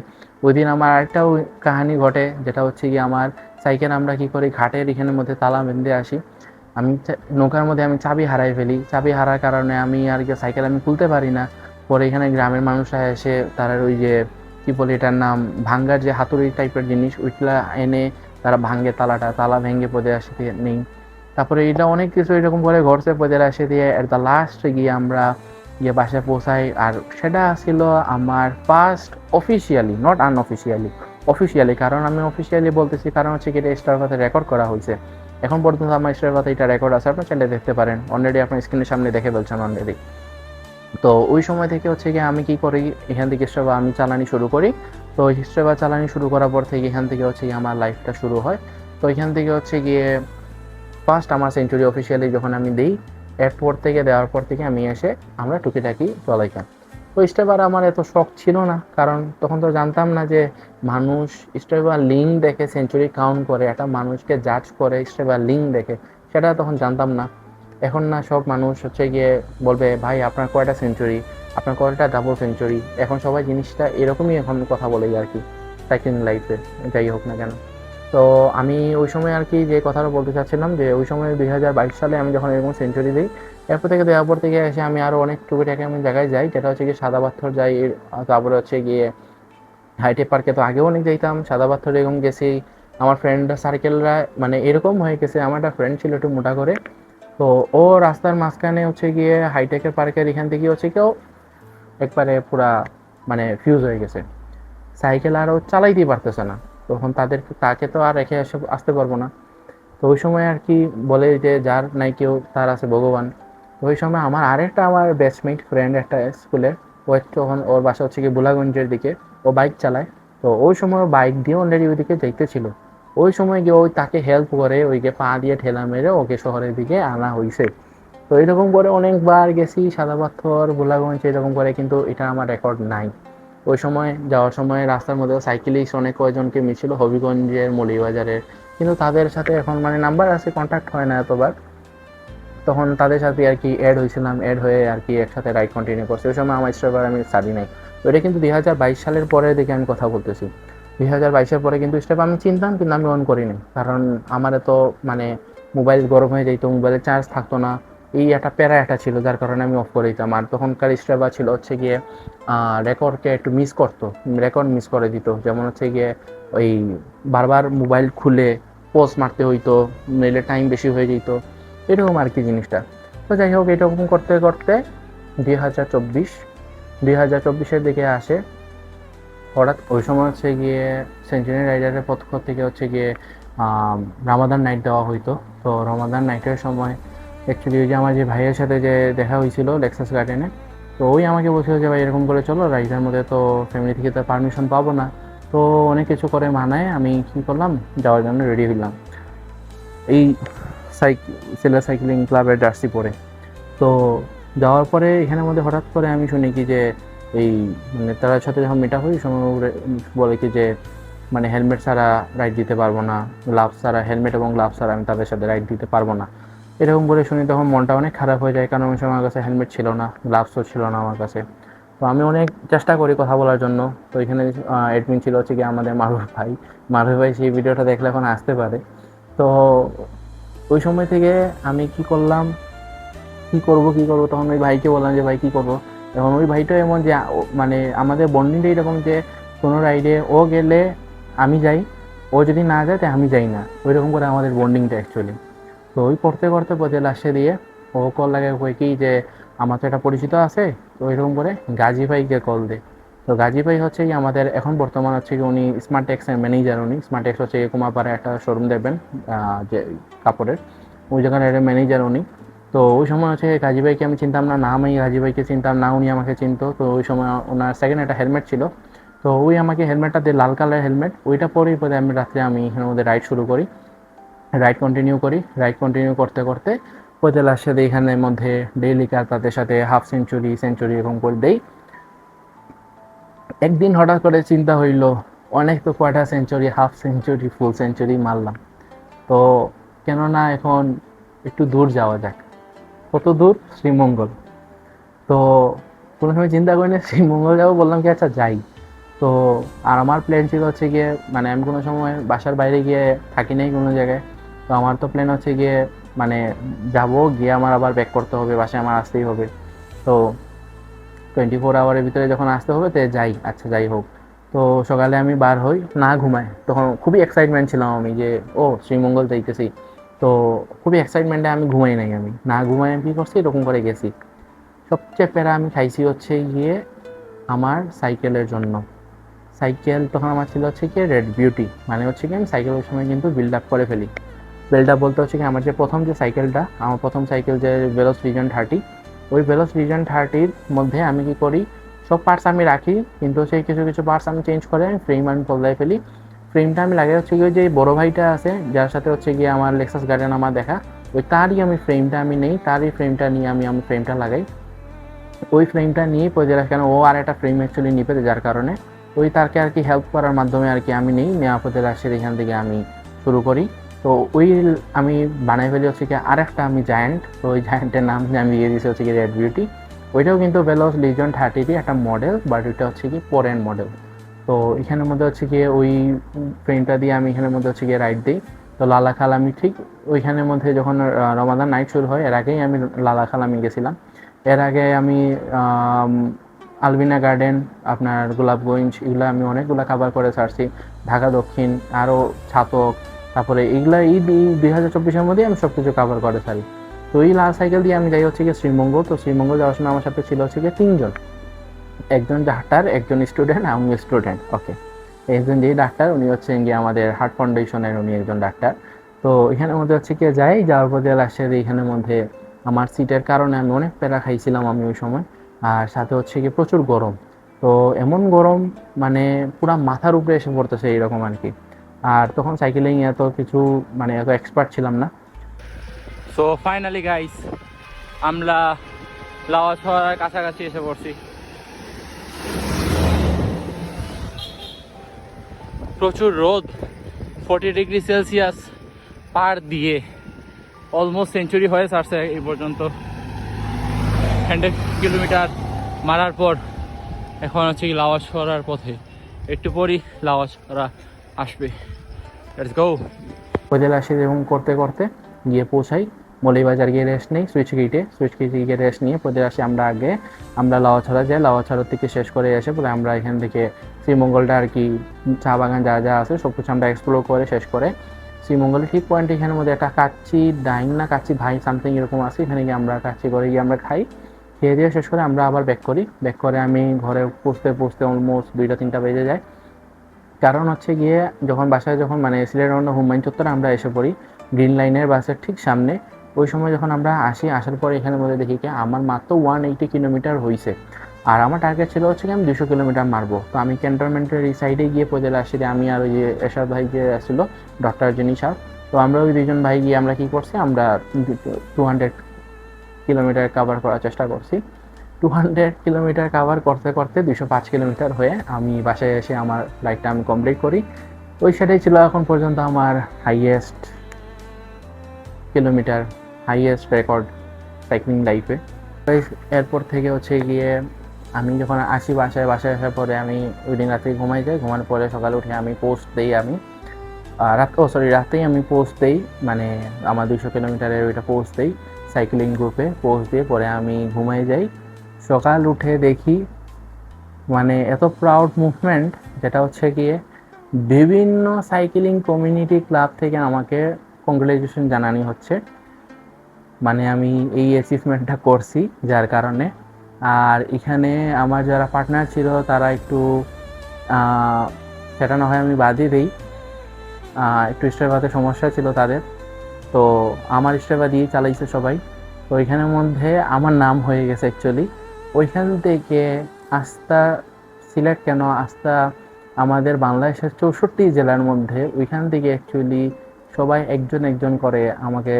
ওই দিন আমার আরেকটাও কাহিনী ঘটে, যেটা হচ্ছে গিয়ে আমার সাইকেল আমরা কি করি ঘাটের এখানের মধ্যে তালা বেঁধে আসি, আমি নৌকার মধ্যে আমি চাবি হারাই ফেলি, চাবি হারার কারণে আমি আর কি সাইকেল আমি খুলতে পারি না। পরে এখানে গ্রামের মানুষরা এসে তারা ওই যে কি বলে এটার নাম, ভাঙ্গার যে হাতুড়ি টাইপের জিনিস ওইগুলা এনে তারা ভাঙ্গে তালা ভেঙে পদে আসে নেই। তারপরে এটা অনেক কিছু এরকম করে ঘরছে পদে আসে দিয়ে এট দ্য লাস্ট গিয়ে আমরা গিয়ে বাসায় পৌঁছাই। আর সেটা ছিল আমার first officially, not unofficially, officially. কারণ আমি অফিসিয়ালি বলতেছি কারণ হচ্ছে কি এটা স্টার পাথে রেকর্ড করা হয়েছে, এখন পর্যন্ত আমার স্টার পাথে এটা রেকর্ড আছে, আপনার চ্যানেলে দেখতে পারেন, অলরেডি আপনার স্ক্রিনের সামনে দেখে ফেলছেন অলরেডি। তো ওই সময় থেকে হচ্ছে গিয়ে আমি কি করি, এখান থেকে স্ট্রাভা আমি চালানি শুরু করি। তো স্ট্রাভা চালানি শুরু করার পর থেকে এখান থেকে হচ্ছে গিয়ে আমার লাইফটা শুরু হয়। তো এখান থেকে হচ্ছে গিয়ে ফার্স্ট আমার সেঞ্চুরি অফিসিয়ালি যখন আমি দিই, এরপর থেকে দেওয়ার পর থেকে আমি এসে আমরা টুকিটাকি চলাইতাম। তো স্ট্রাভার আমার এত শখ ছিল না, কারণ তখন তো জানতাম না যে মানুষ স্ট্রাভার লিঙ্ক দেখে সেঞ্চুরি কাউন্ট করে, একটা মানুষকে জাজ করে স্ট্রাভার লিঙ্ক দেখে, সেটা তখন জানতাম না। এখন না সব মানুষ হচ্ছে গিয়ে বলবে ভাই আপনার কয়টা সেঞ্চুরি, আপনার কয়টা ডাবল সেঞ্চুরি, এখন সবাই জিনিসটা এরকমই এখন কথা বলে আর কি সাইক্লিং লাইফে, যাই হোক না কেন। তো আমি ওই সময় আর কি যে কথাটা বলতে চাচ্ছিলাম, যে ওই সময় 2022 সালে আমি যখন এরকম সেঞ্চুরি দিই, এরপর থেকে দেওয়ার পর থেকে এসে আমি আরও অনেক টুকিটাকি আমি জায়গায় যাই, যেটা হচ্ছে গিয়ে সাদা পাথর যাই, তারপরে হচ্ছে গিয়ে হাইটেক পার্কে তো আগেও অনেক যাইতাম, সাদা পাথর এরকম গেছি। আমার ফ্রেন্ড সার্কেলরা মানে এরকম হয়ে গেছে, আমার একটা ফ্রেন্ড ছিল একটু মোটা করে, তো ও রাস্তার মাঝখানে হচ্ছে গিয়ে হাইটেকের পার্কের এখান থেকে হচ্ছে কেউ একবারে পুরা মানে ফিউজ হয়ে গেছে, সাইকেল আর ও চালাইতেই পারতেছে না। তখন তাকে তো আর রেখে এসে আসতে পারবো না। তো ওই সময় আর কি বলে যে যার নাই কেউ তার আছে ভগবান। তো ওই সময় আমার বেস্টমেট ফ্রেন্ড একটা স্কুলের, ও তখন ওর বাসা হচ্ছে কি বুলাগঞ্জের দিকে, ও বাইক চালায়। তো ওই সময় ও বাইক দিয়ে অলরেডি ওইদিকে যাইতেছিল, ওই সময় গিয়ে ওই তাকে হেল্প করে ওইকে পা দিয়ে ঠেলা মেরে ওকে শহরের দিকে আনা হয়েছে। তো এরকম করে অনেকবার গেছি সাদা পাথর গোলাগঞ্জ এরকম করে, কিন্তু এটা আমার রেকর্ড নাই। ওই সময় যাওয়ার সময় রাস্তার মধ্যে সাইকেলিস্ট অনেক কয়জনকে মিছিল হবিগঞ্জের মৌলভীবাজারের, কিন্তু তাদের সাথে এখন মানে নাম্বার আছে, কন্ট্যাক্ট হয় না এতবার। তখন তাদের সাথে আর কি অ্যাড হয়েছিলাম, অ্যাড হয়ে আর কি একসাথে রাইড কন্টিনিউ করছি। ওই সময় আমার স্ট্রাইভার আমি ছাড়ি নাই। তো এটা কিন্তু 2022 সালের পরের দিকে আমি কথা বলতেছি, 2022-এর পরে কিন্তু স্টেপ আমি চিনতাম, কিন্তু আমি অন করিনি, কারণ আমার তো মানে মোবাইল গরম হয়ে যেত, মোবাইলের চার্জ থাকতো না, এই একটা প্যারা একটা ছিল, যার কারণে আমি অফ করে দিতাম। আর তখনকার স্টেপা ছিল হচ্ছে গিয়ে রেকর্ডকে একটু মিস করতো, রেকর্ড মিস করে দিত, যেমন হচ্ছে গিয়ে ওই বারবার মোবাইল খুলে পোজ মারতে হইতো, নইলে টাইম বেশি হয়ে যেত, এরকম আর কি জিনিসটা। তো যাই হোক, এরকম করতে করতে 2024-এর দিকে আসে। হঠাৎ ওই সময় হচ্ছে গিয়ে সেঞ্চুরি রাইডারের পক্ষ থেকে হচ্ছে গিয়ে রামাদান নাইট দেওয়া হইতো। তো রমাদান নাইটের সময় অ্যাকচুয়ালি ওই যে আমার যে ভাইয়ের সাথে যে দেখা হয়েছিল লেক্সাস গার্ডেনে, তো ওই আমাকে বলছিল যে ভাই এরকম করে চলো রাইডের মধ্যে, তো ফ্যামিলি থেকে তো পারমিশন পাবো না, তো অনেক কিছু করে মানায় আমি কী করলাম, যাওয়ার জন্য রেডি হইলাম এই সিলেট সাইক্লিং ক্লাবের জার্সি পরে। তো যাওয়ার পরে এখানের মধ্যে হঠাৎ করে আমি শুনি কি যে এই মানে তার সাথে যখন মিট আপ হই সময় বলে কি যে মানে হেলমেট ছাড়া রাইড দিতে পারবো না, গ্লাভস ছাড়া, হেলমেট এবং গ্লাভস ছাড়া আমি তাদের সাথে রাইড দিতে পারবো না। এরকম বলে শুনি তখন মনটা অনেক খারাপ হয়ে যায়, কারণ ওই সময় আমার কাছে হেলমেট ছিল না, গ্লাভসও ছিল না আমার কাছে। তো আমি অনেক চেষ্টা করি কথা বলার জন্য। তো এখানে অ্যাডমিন ছিল হচ্ছে কি আমাদের মারুফ ভাই। মারুফ ভাই সেই ভিডিওটা দেখলে এখন আসতে পারে। তো ওই সময় থেকে আমি কি করলাম, কি করব তখন ওই ভাইকে বললাম যে ভাই কি করব। এখন ওই ভাইটা এমন যে মানে আমাদের বন্ডিংটা এরকম যে কোনো রাইডে ও গেলে আমি যাই, ও যদি না যায় তাই আমি যাই না, ওইরকম করে আমাদের বন্ডিংটা অ্যাকচুয়ালি। তো ওই করতে করতে পথে লাস্টে দিয়ে ও কল লাগে কই কি যে আমার তো একটা পরিচিত আছে, তো ওইরকম করে গাজী ভাইকে কল দে। তো গাজী ভাই হচ্ছে কি আমাদের এখন বর্তমান হচ্ছে কি উনি স্মার্ট টেক্সের ম্যানেজার। উনি স্মার্ট টেক্স হচ্ছে কুমারপাড়া একটা শোরুম দেখবেন যে কাপড়ের, ওই জায়গার একটা ম্যানেজার উনি। তো ওই সময় হচ্ছে গাজী ভাইকে আমি চিনতাম না, আমি গাজী ভাইকে চিনতাম না, উনি আমাকে চিনতো। তো ওই সময় ওনার সেকেন্ড একটা হেলমেট ছিল, তো ওই আমাকে হেলমেটটা দিয়ে, লাল কালারের হেলমেট, ওইটা পরেই পরে আমি রাত্রে আমি এখানের মধ্যে রাইড শুরু করি, রাইড কন্টিনিউ করতে করতে পৈতেলার সাথে এখানের মধ্যে ডেইলি কার তাদের সাথে হাফ সেঞ্চুরি এরকম করে দেই। একদিন হঠাৎ করে চিন্তা হইল অনেক তো কোয়ার্টার সেঞ্চুরি, হাফ সেঞ্চুরি, ফুল সেঞ্চুরি মারলাম, তো কেননা এখন একটু দূর যাওয়া যাক। কত দূর? শ্রীমঙ্গল। তো কোনো সময় চিন্তা করি না শ্রীমঙ্গল যাবো, বললাম কি আচ্ছা যাই। তো আর আমার প্ল্যান ছিল হচ্ছে গিয়ে মানে আমি কোনো সময় বাসার বাইরে গিয়ে থাকি নাই কোনো জায়গায়। তো আমার তো প্ল্যান হচ্ছে গিয়ে মানে যাবো, গিয়ে আমার আবার ব্যাক করতে হবে, বাসায় আমার আসতেই হবে। তো 24 আওয়ারের ভিতরে যখন আসতে হবে তো যাই, আচ্ছা যাই হোক। তো সকালে আমি বার হই, না ঘুমাই, তখন খুবই এক্সাইটমেন্ট ছিলাম আমি যে ও শ্রীমঙ্গল যাইতেছি। তো খুবই এক্সাইটমেন্টে আমি ঘুমাই নাই, আমি না ঘুমাই আমি কী করছি এরকম করে গেছি। সবচেয়ে প্যারা আমি খাইছি হচ্ছে গিয়ে আমার সাইকেলের জন্য। সাইকেল তখন আমার ছিল হচ্ছে কি রেড বিউটি, মানে হচ্ছে কি আমি সাইকেল ওই সময় কিন্তু বিল্ড আপ করে ফেলি। বিল্ড আপ বলতে হচ্ছে কি আমার যে প্রথম যে সাইকেলটা, আমার প্রথম সাইকেল যে ভেলোস রিজন 30, ওই ভেলোস রিজন 30-র মধ্যে আমি কি করি, সব পার্টস আমি রাখি, কিন্তু সেই কিছু কিছু পার্টস আমি চেঞ্জ করে আমি ফ্রেম আমি বদলাই ফেলি। ফ্রেমটা আমি লাগাই হচ্ছে কি ওই যে বড়ো ভাইটা আছে যার সাথে হচ্ছে গিয়ে আমার লেক্সাস গার্ডেন আমার দেখা, ওই তারই আমি ফ্রেমটা আমি নেই, তারই ফ্রেমটা নিয়ে আমি ফ্রেমটা লাগাই। ওই ফ্রেমটা নিয়ে পড়ে রাখি, কেন ও আর একটা ফ্রেম অ্যাকচুয়ালি নিবে, যার কারণে ওই তারকে আর কি হেল্প করার মাধ্যমে আর কি আমি নেই, নেওয়া পথে রাশির এখান থেকে আমি শুরু করি। তো ওই আমি বানাই ফেলি হচ্ছে কি আরেকটা আমি জায়ান্ট, তো ওই জায়ান্টের নাম আমি দিয়ে দিয়েছি হচ্ছে কি রেড বিউটি। ওইটাও কিন্তু ভেলোস লিজন 30-ই একটা মডেল, বাট ওইটা হচ্ছে কি পরের মডেল। তো এখানের মধ্যে হচ্ছে গিয়ে ওই ফ্রেমটা দিয়ে আমি এখানের মধ্যে হচ্ছে গিয়ে রাইড দিই। তো লালাখাল আমি ঠিক ওইখানের মধ্যে যখন রমাদান নাইট শুরু হয় এর আগেই আমি লালাখাল আমি গেছিলাম। এর আগে আমি আলবিনা গার্ডেন, আপনার গোলাপগঞ্জ, এগুলো আমি অনেকগুলো কাভার করে ছাড়ছি, ঢাকা দক্ষিণ, আরও ছাতক, তারপরে এগুলো এই 2024-এর মধ্যেই আমি সব কিছু কাভার করে ছাড়ি। তো এই লাল সাইকেল দিয়ে আমি যাই হচ্ছে গিয়ে শ্রীমঙ্গল। তো শ্রীমঙ্গল যাওয়ার সময় আমার সাথে ছিল হচ্ছে গিয়ে 3জন, একজন ডাক্তার, একজন স্টুডেন্ট, আমি স্টুডেন্ট। ওকে, একজন যেই ডাক্তার উনি হচ্ছেন গিয়ে আমাদের হার্ট ফাউন্ডেশনের উনি একজন ডাক্তার। তো এখানের মধ্যে হচ্ছে কি যাওয়ার পর দিয়ে লাস্টের এখানের মধ্যে আমার সিটের কারণে আমি অনেক প্যারা খাইছিলাম আমি ওই সময়। আর সাথে হচ্ছে কি প্রচুর গরম, তো এমন গরম মানে পুরা মাথার উপরে এসে পড়তেছে এইরকম আর কি। আর তখন সাইকেলিং এত কিছু মানে এত এক্সপার্ট ছিলাম না। সো ফাইনালি গাইস আমরা লাওয়া শহরের কাছাকাছি এসে পড়ছি। প্রচুর রোদ, 40°C পার দিয়ে অলমোস্ট সেঞ্চুরি হয়ে ছাড়ছে এই পর্যন্ত। 100 কিলোমিটার মারার পর এখন হচ্ছে কি লাওয়া শহরের পথে, একটু পরই লাওয়া শহরা আসবে। Let's go. পৈতেল আসি এবং করতে করতে গিয়ে পৌঁছাই মৌলিবাজার, গিয়ে রেস্ট নেই সুইচ গেটে গিয়ে রেস্ট নিয়ে পৈতেল আসি আমরা লাওয়াছড়া যাই। লাওয়াছড়া থেকে শেষ করে এসে পরে আমরা এখান থেকে শ্রীমঙ্গলটা আর কি চা বাগান যা যা আছে সব কিছু আমরা এক্সপ্লোর করে শেষ করে শ্রীমঙ্গলের ঠিক পয়েন্টে এখানের মধ্যে একটা কাচ্চি ডাইং না কাচ্চি ভাই সামথিং এরকম আছে, এখানে গিয়ে আমরা কাচ্চি করে গিয়ে আমরা খাই। খেয়ে দিয়ে শেষ করে আমরা আবার ব্যাক করে আমি ঘরে পৌঁছতে অলমোস্ট 2টা-3টা বেজে যায়। কারণ হচ্ছে গিয়ে যখন বাসায় যখন মানে সিলেট হুমায়ুন চত্বরে আমরা এসে পড়ি গ্রিন লাইনের বাসের ঠিক সামনে, ওই সময় যখন আমরা আসার পরে এখানের মধ্যে দেখি কি আমার মাত্র 180 কিলোমিটার হয়েছে। আর আমার টার্গেট ছিল হচ্ছে কি আমি 200 কিলোমিটার মারবো। তো আমি ক্যান্টনমেন্টের এই সাইডে গিয়ে পৌঁছালে আসছি, আমি আর ওই যে এরশাদ ভাই যে আসছিলো, ডক্টর জিনি সাহেব, তো আমরা ওই দুইজন ভাই গিয়ে আমরা কি করছি, আমরা 200 কিলোমিটার কাভার করার চেষ্টা করছি। 200 কিলোমিটার কাভার করতে করতে 205 কিলোমিটার হয়ে আমি বাসায় এসে আমার রাইডটা আমি কমপ্লিট করি। ওই সাইডেই ছিল এখন পর্যন্ত আমার highest kilometre, highest record cycling লাইফে। এরপর থেকে হচ্ছে গিয়ে আমি যখন আসি বাসায় আসার পরে আমি ওই দিন রাতে ঘুমাই যাই, ঘুমানোর পরে সকালে উঠে আমি পোস্ট দিই, আমি রাতেই আমি পোস্ট দিই, মানে আমার 200 কিলোমিটারের ওইটা পোস্ট দিই সাইক্লিং গ্রুপে, পোস্ট দিয়ে পরে আমি ঘুমাই যাই। সকাল উঠে দেখি মানে এত প্রাউড মুভমেন্ট, যেটা হচ্ছে গিয়ে বিভিন্ন সাইক্লিং কমিউনিটি ক্লাব থেকে আমাকে কংগ্রেচুলেশন জানানি হচ্ছে, মানে আমি এই অ্যাচিভমেন্টটা করছি যার কারণে। আর এখানে আমার যারা পার্টনার ছিল তারা একটু সেটা না হয় আমি বাদই দিই, একটু স্টেপাতে সমস্যা ছিল তাদের, তো আমার স্টেপা দিয়ে চালাইছে সবাই। তো ওইখানের মধ্যে আমার নাম হয়ে গেছে অ্যাকচুয়ালি। ওইখান থেকে আস্থা সিলেট কেন, আস্থা আমাদের বাংলাদেশের 64 জেলার মধ্যে, ওইখান থেকে অ্যাকচুয়ালি সবাই একজন একজন করে আমাকে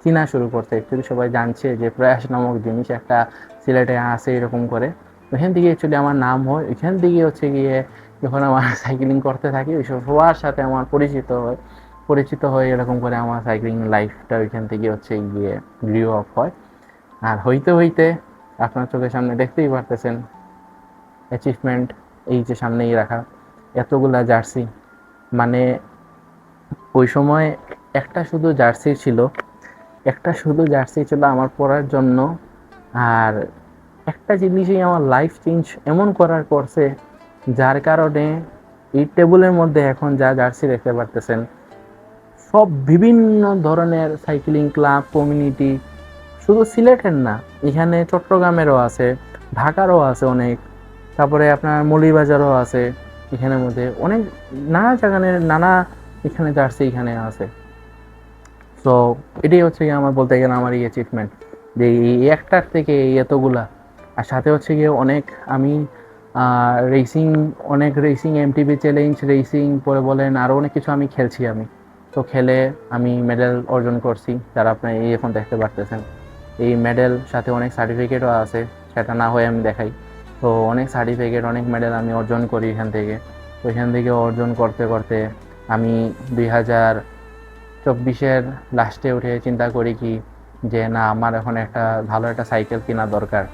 চিনা শুরু করছে। অ্যাকচুয়ালি সবাই জানছে যে প্রয়াস নামক জিনিস একটা সিলেটে আছে এরকম করে। ওইখান থেকে অ্যাকচুয়ালি আমার নাম হয়। ওইখান থেকে হচ্ছে গিয়ে যখন আমার সাইক্লিং করতে থাকি ওই সবার সাথে আমার পরিচিত হয়ে এরকম করে আমার সাইক্লিং লাইফটা ওইখান থেকে হচ্ছে গিয়ে গ্রিও অফ হয়। আর হইতে হইতে আপনার চোখের সামনে দেখতেই পারতেছেন অ্যাচিভমেন্ট, এই যে সামনেই রাখা এতগুলা জার্সি। মানে ওই সময় একটা শুধু জার্সি ছিল আমার পরার জন্য। আর একটা জিনিসই আমার লাইফ চেঞ্জ এমন করার করছে, যার কারণে এই টেবিলের মধ্যে এখন যা জার্সি দেখতে পারতেছেন সব বিভিন্ন ধরনের সাইক্লিং ক্লাব কমিউনিটি, শুধু সিলেটের না, এখানে চট্টগ্রামেরও আছে, ঢাকারও আছে অনেক, তারপরে আপনার মৌলভীবাজারও আছে, এখানের মধ্যে অনেক নানা জায়গায় নানা এখানে জার্সি এখানে আছে। সো এটাই হচ্ছে গিয়ে আমার বলতে গেলে আমার এই অ্যাচিভমেন্ট, যে এই একটার থেকে এই এতগুলা। আর সাথে হচ্ছে গিয়ে অনেক আমি রেসিং এমটিবি চ্যালেঞ্জ রেসিং পরে বলেন আরও অনেক কিছু আমি খেলছি। আমি তো খেলে আমি মেডেল অর্জন করছি, যারা আপনার এই এখন দেখতে পারতেছেন। এই মেডেল সাথে অনেক সার্টিফিকেটও আছে, সেটা না হয়ে আমি দেখাই। তো অনেক সার্টিফিকেট অনেক মেডেল আমি অর্জন করি এখান থেকে। তো এখান থেকে অর্জন করতে করতে আমি 2024-এর লাস্টে উঠে চিন্তা করি কি যে না, আমার এখন একটা ভালো একটা সাইকেল কেনা দরকার।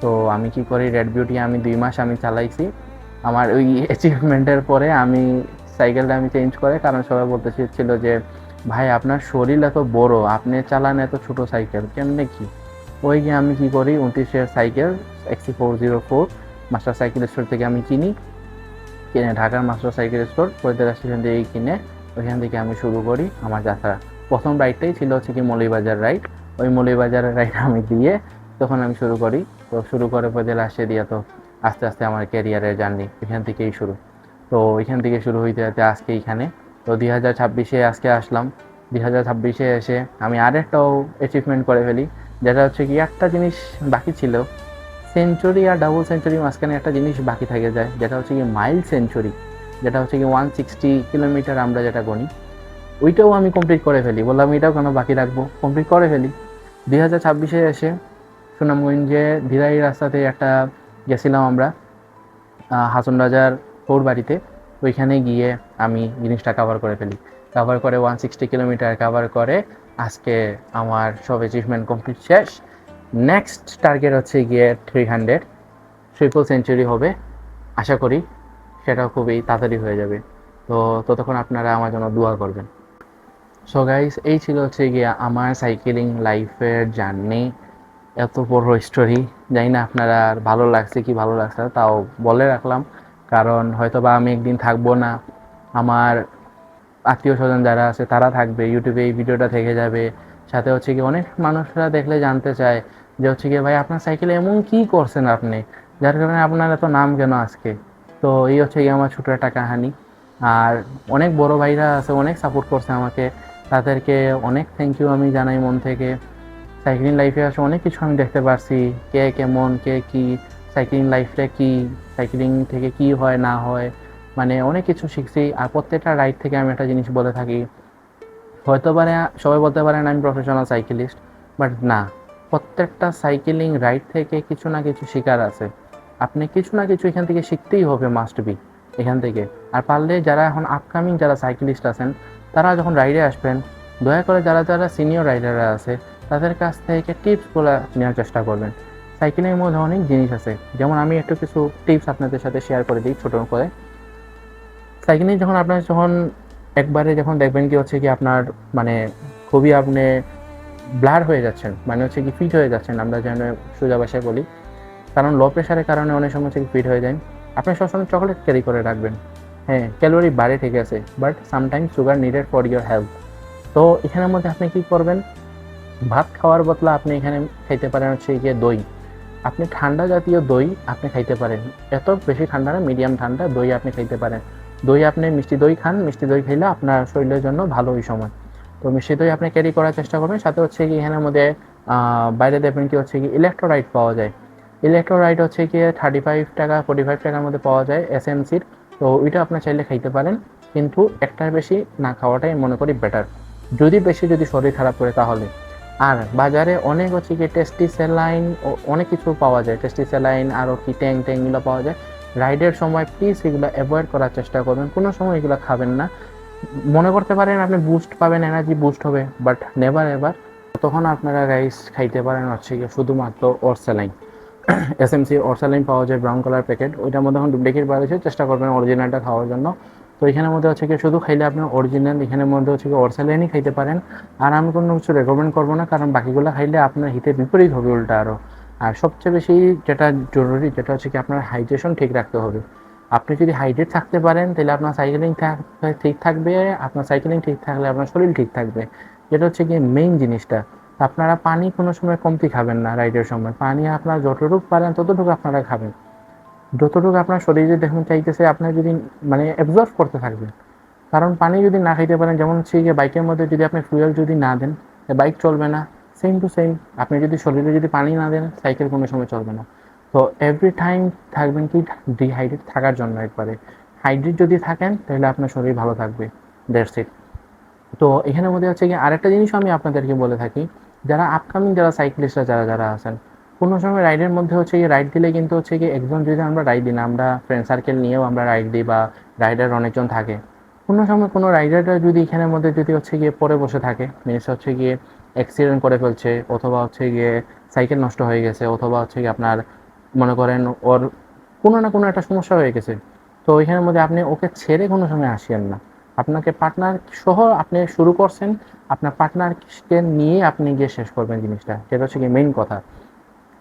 তো আমি কি করি, রেড বিউটি আমি 2 মাস আমি চালাইছি। আমার ওই অ্যাচিভমেন্টের পরে আমি সাইকেলটা আমি চেঞ্জ করে, কারণ সবাই বলতে ছিল যে ভাই আপনার শরীর এত বড়, আপনি চালান এত ছোট সাইকেল কেমনে কি। ওই গিয়ে আমি কি করি, 29-এর cycle XC404 master cycle store থেকে আমি কিনে ঢাকার master cycle store Faridpur station থেকে কিনে ওইখান থেকে আমি শুরু করি আমার যাত্রা। প্রথম রাইডটাই ছিল হচ্ছে কি মৌলভীবাজার রাইড। ওই মৌলভীবাজারের রাইড আমি দিয়ে তখন আমি শুরু করি। তো শুরু করে পরে লাস্টে দিয়ে তো আস্তে আস্তে আমার ক্যারিয়ারের জার্নি এখান থেকেই শুরু। তো এখান থেকে শুরু হইতে হইতে আজকে এইখানে। তো 2026-এ আজকে আসলাম। 2026-এ এসে আমি আরেকটাও অ্যাচিভমেন্ট করে ফেলি, যেটা হচ্ছে কি একটা জিনিস বাকি ছিল, সেঞ্চুরি আর ডাবল সেঞ্চুরি মাঝখানে একটা জিনিস বাকি থেকে যায়, যেটা হচ্ছে কি মাইল সেঞ্চুরি, যেটা হচ্ছে কি 160 কিলোমিটার আমরা যেটা গণি, ওইটাও আমি কমপ্লিট করে ফেলি। বললাম এটাও কেন বাকি রাখবো, কমপ্লিট করে ফেলি। 2026-এ এসে সুনামগঞ্জে ধীরাই রাস্তাতে একটা গেছিলাম আমরা হাসন রাজার পৌর বাড়িতে। ওইখানে গিয়ে আমি জিনিসটা কাভার করে ফেলি, কাভার করে 160 কিলোমিটার কাভার করে আজকে আমার সব অ্যাচিভমেন্ট কমপ্লিট শেষ। নেক্সট টার্গেট হচ্ছে গিয়ে 300 ট্রিপল সেঞ্চুরি হবে, আশা করি সেটাও খুবই তাড়াতাড়ি হয়ে যাবে। তো ততক্ষণ আপনারা আমার জন্য দোয়া করবেন। সো গাইস, এই ছিল হচ্ছে গিয়ে আমার সাইকেলিং লাইফের জার্নি, এত বড় স্টোরি। জানি না আপনারা ভালো লাগছে কি ভালো লাগছে না, তাও বলে রাখলাম, কারণ হয়তো বা আমি একদিন থাকবো না, আমার আত্মীয় স্বজন যারা আছে তারা থাকবে, ইউটিউবে এই ভিডিওটা থেকে যাবে। সাথে হচ্ছে কি অনেক মানুষরা দেখলে জানতে চায় যে হচ্ছে কি ভাই আপনার সাইকেলে এমন কি করছেন আপনি, যার কারণে আপনার এত নাম কেন আজকে। তো এই হচ্ছে কি আমার ছোটো একটা কাহানি। আর অনেক বড় ভাইরা আছে, অনেক সাপোর্ট করছে আমাকে, তাদেরকে অনেক থ্যাংক ইউ আমি জানাই মন থেকে। সাইক্লিং লাইফে আসে অনেক কিছু আমি দেখতে পারছি, কে কেমন কে কি সাইক্লিং লাইফটা কি, সাইক্লিং থেকে কি হয় না হয়, মানে অনেক কিছু শিখছি। আর প্রত্যেকটা রাইড থেকে আমি একটা জিনিস বলে থাকি, হয়তো পারে সবাই বলতে পারেন আমি প্রফেশনাল সাইকেলিস্ট, বাট না, প্রত্যেকটা সাইকেলিং রাইড থেকে কিছু না কিছু শেখার আছে। আপনি কিছু না কিছু এখান থেকে শিখতেই হবে, মাস্ট বি এখান থেকে। আর পারলে যারা এখন আপকামিং যারা সাইকেলিস্ট আছেন, তারা যখন রাইডে আসবেন, দয়া করে যারা যারা সিনিয়র রাইডাররা আছে তাদের কাছ থেকে টিপসগুলো নেওয়ার চেষ্টা করবেন। সাইকেলিংয়ের মধ্যে অনেক জিনিস আছে, যেমন আমি একটু কিছু টিপস আপনাদের সাথে শেয়ার করে দিই ছোটো করে। সাইকেলিং যখন আপনার যখন একবারে যখন দেখবেন কি হচ্ছে কি আপনার মানে খুবই আপনি ব্লার হয়ে যাচ্ছেন, মানে হচ্ছে কি ফিট হয়ে যাচ্ছেন, আমরা যেন সোজা ভাষায় বলি, কারণ লো প্রেশারের কারণে অনেক সময় হচ্ছে কি ফিট হয়ে যায়। আপনি সবসময় চকলেট ক্যারি করে রাখবেন, হ্যাঁ ক্যালোরি বাড়ে ঠিক আছে, but sometimes sugar needed for your health. তো এখানের মধ্যে আপনি কি করবেন, ভাত খাওয়ার বদলে আপনি এখানে খাইতে পারেন হচ্ছে গিয়ে দই। আপনি ঠান্ডা জাতীয় দই আপনি খাইতে পারেন, এত বেশি ঠান্ডা না, মিডিয়াম ঠান্ডা দই আপনি খাইতে পারেন। দই আপনি মিষ্টি দই খান, মিষ্টি দই খেলে আপনার শরীরের জন্য ভালো ওই সময়। তো মিষ্টি দই আপনি ক্যারি করার চেষ্টা করবেন। সাথে হচ্ছে কি এখানের মধ্যে বাইরে দেখবেন কি হচ্ছে কি ইলেকট্রোলাইট পাওয়া যায়। ইলেকট্রোলাইট হচ্ছে কি 35 টাকা 45 টাকার মধ্যে পাওয়া যায় এসএমসির। তো ওইটা আপনার চাইলে খাইতে পারেন, কিন্তু একটার বেশি না খাওয়াটাই মনে করি বেটার, যদি বেশি যদি শরীর খারাপ করে তাহলে। আর বাজারে অনেক হচ্ছে কি টেস্টি স্যালাইন অনেক কিছু পাওয়া যায়, টেস্টি স্যালাইন আরও কি ট্যাং ট্যাংগুলো পাওয়া যায়। রাইডের সময় প্লিজ এগুলো অ্যাভয়েড করার চেষ্টা করবেন, কোনো সময় এগুলো খাবেন না। মনে করতে পারেন আপনি বুস্ট পাবেন, এনার্জি বুস্ট হবে, বাট নেভার এভার। তখন আপনারা রাইস খাইতে পারেন হচ্ছে কি শুধুমাত্র অরস্যালাইন। এসএমসি অরস্যালাইন পাওয়া যায় ব্রাউন কালার প্যাকেট, ওইটার মধ্যে এখন ডুপ্লিকেট বার হয়েছে, চেষ্টা করবেন অরিজিনালটা খাওয়ার জন্য। তো এখানের মধ্যে হচ্ছে কি শুধু খাইলে আপনি অরিজিনাল, এখানের মধ্যে হচ্ছে কি অরস্যালাইনই খাইতে পারেন। আর আমি কোনো কিছু রেকমেন্ড করবো না, কারণ বাকিগুলো খাইলে আপনার হিতে বিপরীত হবে উল্টা আরও। আর সবচেয়ে বেশি যেটা জরুরি যেটা হচ্ছে কি আপনার হাইড্রেশন ঠিক রাখতে হবে। আপনি যদি হাইড্রেট থাকতে পারেন তাহলে আপনার সাইকেলিং ঠিক থাকবে, আপনার সাইকেলিং ঠিক থাকলে আপনার শরীর ঠিক থাকবে, যেটা হচ্ছে কি মেইন জিনিসটা। আপনারা পানি কোনো সময় কমতি খাবেন না রাইডের সময়, পানি আপনার যতটুকু পারেন ততটুকু আপনারা খাবেন, যতটুকু আপনার শরীরে দেখুন চাইতেছে আপনার যদি মানে অ্যাবজর্ব করতে থাকবেন। কারণ পানি যদি না খাইতে পারেন, যেমন হচ্ছে গিয়ে বাইকের মধ্যে যদি আপনি ফুয়েল যদি না দেন বাইক চলবে না, সেম টু সেম আপনি যদি শরীরে যদি পানি না দেন সাইকেল কোনো সময় চলবে না। তো এভরি টাইম থাকবেন কি ডিহাইড্রেট থাকার জন্য একবারে, হাইড্রেট যদি থাকেন তাহলে আপনার শরীর ভালো থাকবে, দ্যাটস ইট। তো এখানের মধ্যে হচ্ছে কি আরেকটা জিনিসও আমি আপনাদেরকে বলে থাকি, যারা আপকামিং যারা সাইক্লিস্টরা যারা যারা আছেন, কোনো সময় রাইডের মধ্যে হচ্ছে কি রাইড দিলে কিন্তু হচ্ছে কি একজন যদি আমরা রাইড দিই না, আমরা ফ্রেন্ড সার্কেল নিয়েও আমরা রাইড দিই বা রাইডার অনেকজন থাকে, কোনো সময় কোনো রাইডারটা যদি এখানের মধ্যে যদি হচ্ছে গিয়ে পরে বসে থাকে, মিনস হচ্ছে গিয়ে অ্যাক্সিডেন্ট করে ফেলছে, অথবা হচ্ছে গিয়ে সাইকেল নষ্ট হয়ে গেছে, অথবা হচ্ছে গিয়ে আপনার মনে করেন ওর কোনো না কোনো একটা সমস্যা হয়ে গেছে, তো এখানের মধ্যে আপনি ওকে ছেড়ে কোনো সময় আসেন না। আপনাকে পার্টনার সহ আপনি শুরু করছেন, আপনার পার্টনারকে নিয়ে আপনি গিয়ে শেষ করবেন জিনিসটা, সেটা হচ্ছে কি মেইন কথা।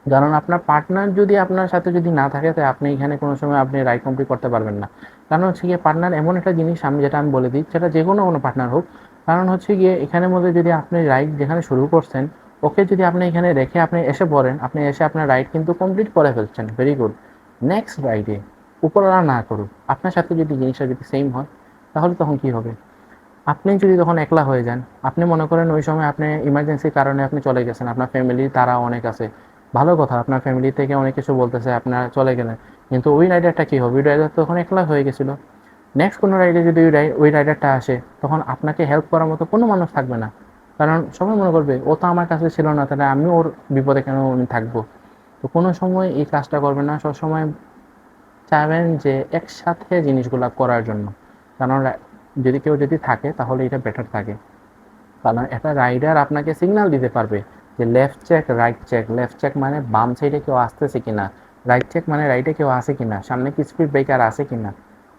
কারণ আপনার পার্টনার যদি আপনার সাথে যদি না থাকে, তাই আপনি এখানে কোনো সময় আপনি রাইড কমপ্লিট করতে পারবেন না। কারণ হচ্ছে গিয়ে পার্টনার এমন একটা জিনিস, আমি যেটা আমি বলে দিই, সেটা যে কোনো পার্টনার হোক, কারণ হচ্ছে গিয়ে এখানের মধ্যে যদি আপনি রাইড যেখানে শুরু করছেন, ওকে যদি আপনি এখানে রেখে আপনি এসে পড়েন, আপনি এসে আপনার রাইড কিন্তু কমপ্লিট করে ফেলছেন, ভেরি গুড। নেক্সট রাইডে উপরওয়ালা না করুক, আপনার সাথে যদি জিনিসটা যদি সেম হয়, তাহলে তখন কি হবে, আপনি যদি তখন একলা হয়ে যান, আপনি মনে করেন ওই সময় আপনি ইমার্জেন্সির কারণে আপনি চলে গেছেন, আপনার ফ্যামিলি তারা অনেক আছে, ভালো কথা, আপনার ফ্যামিলি থেকে অনেক কিছু বলতেছে, আপনারা চলে গেলেন, কিন্তু ওই রাইডারটা কী হবে, ওই রাইডার তখন একলা হয়ে গেছিলো। নেক্সট কোনো রাইডে যদি ওই রাইডারটা আসে, তখন আপনাকে হেল্প করার মতো কোনো মানুষ থাকবে না, কারণ সবাই মনে করবে ও তো আমার কাছে ছিল না, তাহলে আমি ওর বিপদে কেন আমি থাকবো। তো কোনো সময় এই কাজটা করবেন না, সবসময় চাইবেন যে একসাথে জিনিসগুলো করার জন্য, কারণ যদি কেউ যদি থাকে তাহলে এটা বেটার থাকে। কারণ একটা রাইডার আপনাকে সিগন্যাল দিতে পারবে যে left check right check, left check মানে বাম সাইডে কেউ আসতেছে কিনা, রাইট চেক মানে রাইটে কেউ আসে কিনা, সামনে কি স্পিড ব্রেকার আছে কিনা,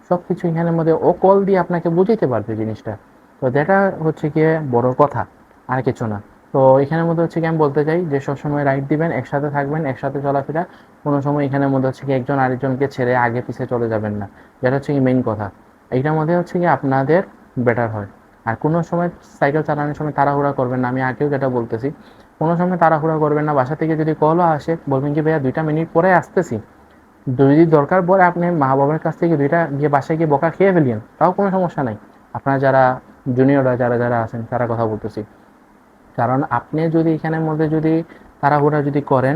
সব কিছু এখানের মধ্যে ও কল দিয়ে আপনাকে বুঝাইতে পারবে জিনিসটা। তো যেটা হচ্ছে গিয়ে বড় কথা, আর কিছু না। তো এখানের মধ্যে হচ্ছে কি আমি বলতে চাই যে সবসময় রাইড দিবেন, একসাথে থাকবেন, একসাথে চলাফেরা, কোনো সময় এখানের মধ্যে হচ্ছে কি একজন আরেকজনকে ছেড়ে আগে পিছিয়ে চলে যাবেন না, যেটা হচ্ছে কি মেইন কথা। এইটার মধ্যে হচ্ছে কি আপনাদের বেটার হয়। আর কোনো সময় সাইকেল চালানোর সময় তাড়াহুড়া করবেন না, আমি আগেও যেটা বলতেছি, কোনো সময় তাড়াহুড়া করবেন না। বাসা থেকে যদি কলও আসে, বলবেন কি ভাইয়া 2 মিনিট পরে আসতেছি, যদি দরকার পড়ে আপনি মা বাবার কাছ থেকে গিয়ে বাসায় গিয়ে বকা খেয়ে ফেলিয়েন, তাও কোনো সমস্যা নাই। আপনারা যারা জুনিয়ররা যারা যারা আছেন তারা কথা বলতেছি, কারণ আপনি যদি এখানের মধ্যে যদি তাড়াহুড়া যদি করেন,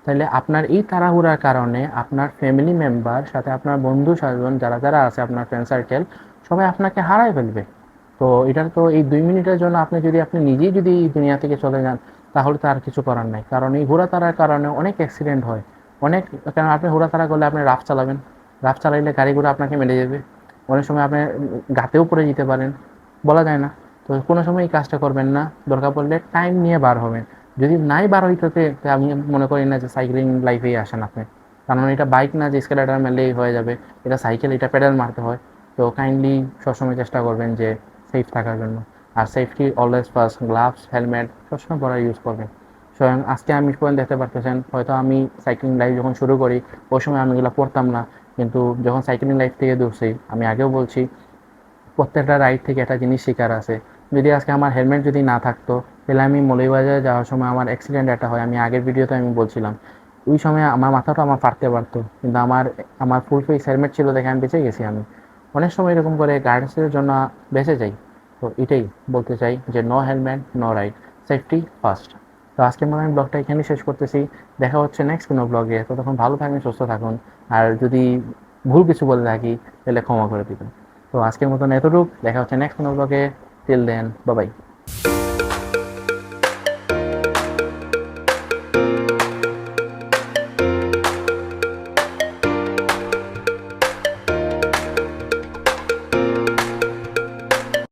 তাহলে আপনার এই তাড়াহুড়ার কারণে আপনার ফ্যামিলি মেম্বার সাথে আপনার বন্ধু স্বজন যারা যারা আছে আপনার ফ্রেন্ড সার্কেল সবাই আপনাকে হারায় ফেলবে। তো এটার তো এই 2 মিনিটের জন্য আপনি নিজেই যদি এই দুনিয়া থেকে চলে যান তাহলে তো আর কিছু করার নাই, কারণ এই ঘোরাতাড়ার কারণে অনেক অ্যাক্সিডেন্ট হয় অনেক। কারণ আপনি ঘোরাতাড়া করলে আপনি রাফ চালাবেন, রাফ চালাইলে গাড়িগুলো আপনাকে মেরে যাবে, অনেক সময় আপনি গাতেও পড়ে যেতে পারেন, বলা যায় না। তো কোনো সময় এই কাজটা করবেন না, দরকার পড়লে টাইম নিয়ে বার হবেন। যদি নাই বার হইতে আমি মনে করি না যে সাইক্লিং লাইফেই আসেন আপনি, কারণ এটা বাইক না যে স্কেলেটার মেলেই হয়ে যাবে, এটা সাইকেল, এটা প্যাডেল মারতে হয়। তো কাইন্ডলি সবসময় চেষ্টা করবেন যে সেফ থাকার জন্য। আর safety always first, gloves helmet সবসময় পরা ইউজ করবেন। স্বয়ং আজকে আমি পর্যন্ত দেখতে পারতেছেন, হয়তো আমি সাইক্লিং লাইফ যখন শুরু করি ওই সময় আমি এগুলো পড়তাম না, কিন্তু যখন সাইক্লিং লাইফ থেকে দূরছি, আমি আগেও বলছি প্রত্যেকটা রাইড থেকে একটা জিনিস শেখার আছে। যদি আজকে আমার হেলমেট যদি না থাকতো তাহলে আমি মৌলভীবাজারে যাওয়ার সময় আমার অ্যাক্সিডেন্ট একটা হয়, আমি আগের ভিডিওতে আমি বলছিলাম, ওই সময় আমার মাথাটা আমার ফাটতে পারতো, কিন্তু আমার আমার ফুল ফেস হেলমেট ছিল দেখে আমি বেঁচে গেছি। আমি অনেক সময় এরকম করে গার্ডসের জন্য বেঁচে যাই। তো এটাই বলতে চাই যে no helmet no ride, safety first. তো আজকের মতো আমি ব্লগটা এখানেই শেষ করতেছি। দেখা হচ্ছে নেক্সট কোনো ব্লগে, ততক্ষণ ভালো থাকুন, সুস্থ থাকুন। আর যদি ভুল কিছু বলে থাকি তাহলে ক্ষমা করে দিবেন। তো আজকের মতন এতটুক, দেখা হচ্ছে নেক্সট কোনো ব্লগে। Till then, bye by.